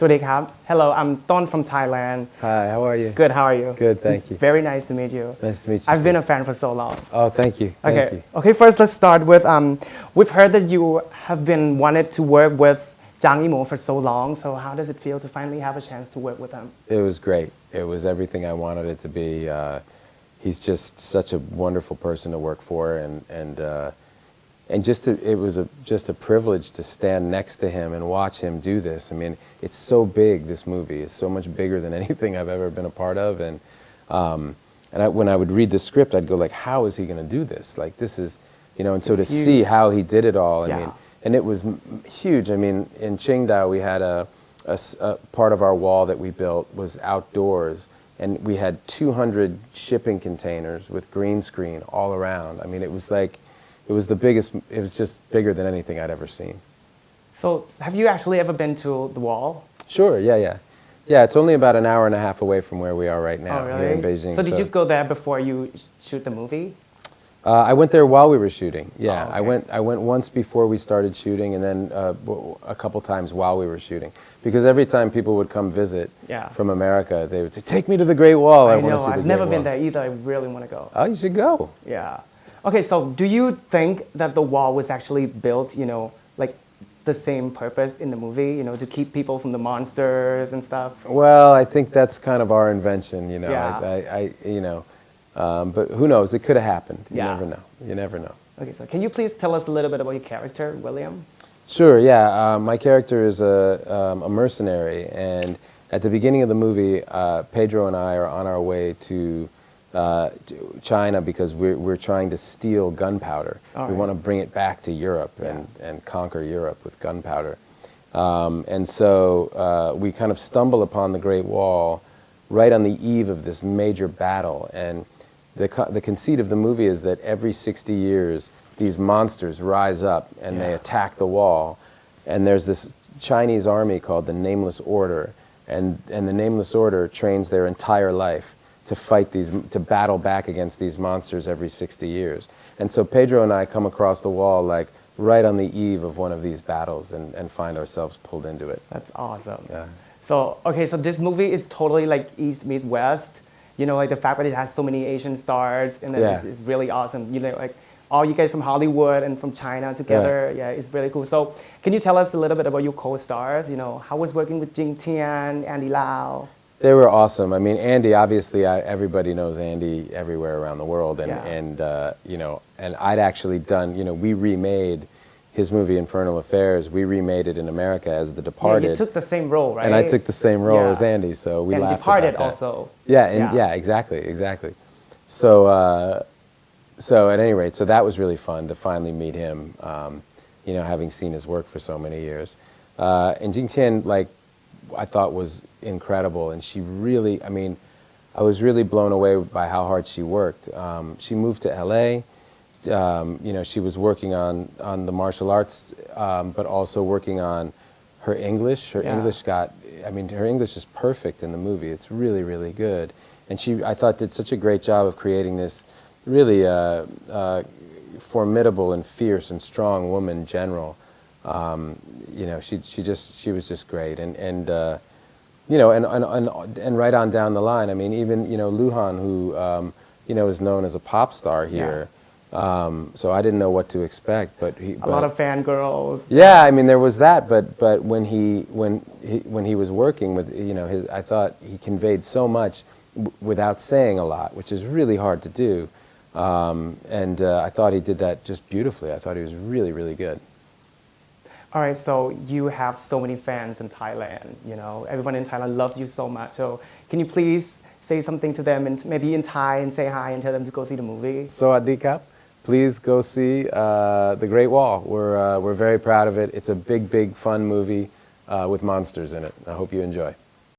สวัสดีครับ Hello, I'm Ton from Thailand. Hi, how are you? Good, how are you? Good, thank you. Very nice to meet you. Nice to meet you. I've been a fan for so long. Oh, thank you. Thank you. Okay, first let's start with we've heard that you have been wanted to work with Jang Yimou for so long. So how does it feel to finally have a chance to work with him? It was great. It was everything I wanted it to be. He's just such a wonderful person to work for, and just a privilege to stand next to him and watch him do this. I mean, it's so big. This movie is so much bigger than anything I've ever been a part of, when I would read the script, I'd go like, how is he going to do this? Like this is, and so to see how he did it all, I mean, and it was huge. I mean, in Qingdao, we had a part of our wall that we built was outdoors, and we had 200 shipping containers with green screen all around. I mean, it was like, it was the biggest, it was just bigger than anything I'd ever seen. So have you actually ever been to the wall? Sure, yeah. Yeah, it's only about an hour and a half away from where we are right now here in Beijing. So did you go there before you shoot the movie? I went there while we were shooting. Yeah, Oh, okay. I went once before we started shooting, and then a couple times while we were shooting. Because every time people would come visit from America, they would say, "Take me to the Great Wall. I want to see the Great Wall." I've never been there either. I really want to go. Oh, you should go. Yeah. Okay, so do you think that the wall was actually built, like the same purpose in the movie, to keep people from the monsters and stuff? Well, I think that's kind of our invention, Yeah. But who knows? It could have happened. You Yeah. never know. You never know. Okay, so can you please tell us a little bit about your character, William? Sure, yeah. My character is a mercenary, and at the beginning of the movie, Pedro and I are on our way to China because we're trying to steal gunpowder. We want to bring it back to Europe and conquer Europe with gunpowder. And so we kind of stumble upon the Great Wall right on the eve of this major battle. And the conceit of the movie is that every 60 years, these monsters rise up and they attack the wall. And there's this Chinese army called the Nameless Order. And the Nameless Order trains their entire life to battle back against these monsters every 60 years. And so Pedro and I come across the wall like right on the eve of one of these battles and find ourselves pulled into it. That's awesome. Yeah. So this movie is totally like East meets West. Like the fact that it has so many Asian stars and it's really awesome. Like all you guys from Hollywood and from China together. Yeah, it's really cool. So can you tell us a little bit about your co-stars? How was working with Jing Tian, Andy Lau? They were awesome. I mean, Andy, obviously, everybody knows Andy everywhere around the world. And I'd actually done, we remade his movie Infernal Affairs. We remade it in America as The Departed. Yeah, you took the same role, right? And I took the same role as Andy, so we and laughed Departed about that. also. Yeah, exactly. So at any rate, so that was really fun to finally meet him, having seen his work for so many years. And Jing Tian, I thought was incredible, and she really, I was really blown away by how hard she worked. She moved to LA. She was working on the martial arts, but also working on her English. Her English is perfect in the movie. It's really, really good. And she, I thought, did such a great job of creating this really formidable and fierce and strong woman general. She was just great, and right on down the line. I mean, even Luhan, who is known as a pop star here. So I didn't know what to expect, but a lot of fangirls. Yeah, I mean there was that, but when he was working with I thought he conveyed so much without saying a lot, which is really hard to do. I thought he did that just beautifully. I thought he was really, really good. All right, so you have so many fans in Thailand, everyone in Thailand loves you so much. So can you please say something to them and maybe in Thai and say hi and tell them to go see the movie? Sawadee Kap. Please go see The Great Wall. We're very proud of it. It's a big, fun movie with monsters in it. I hope you enjoy.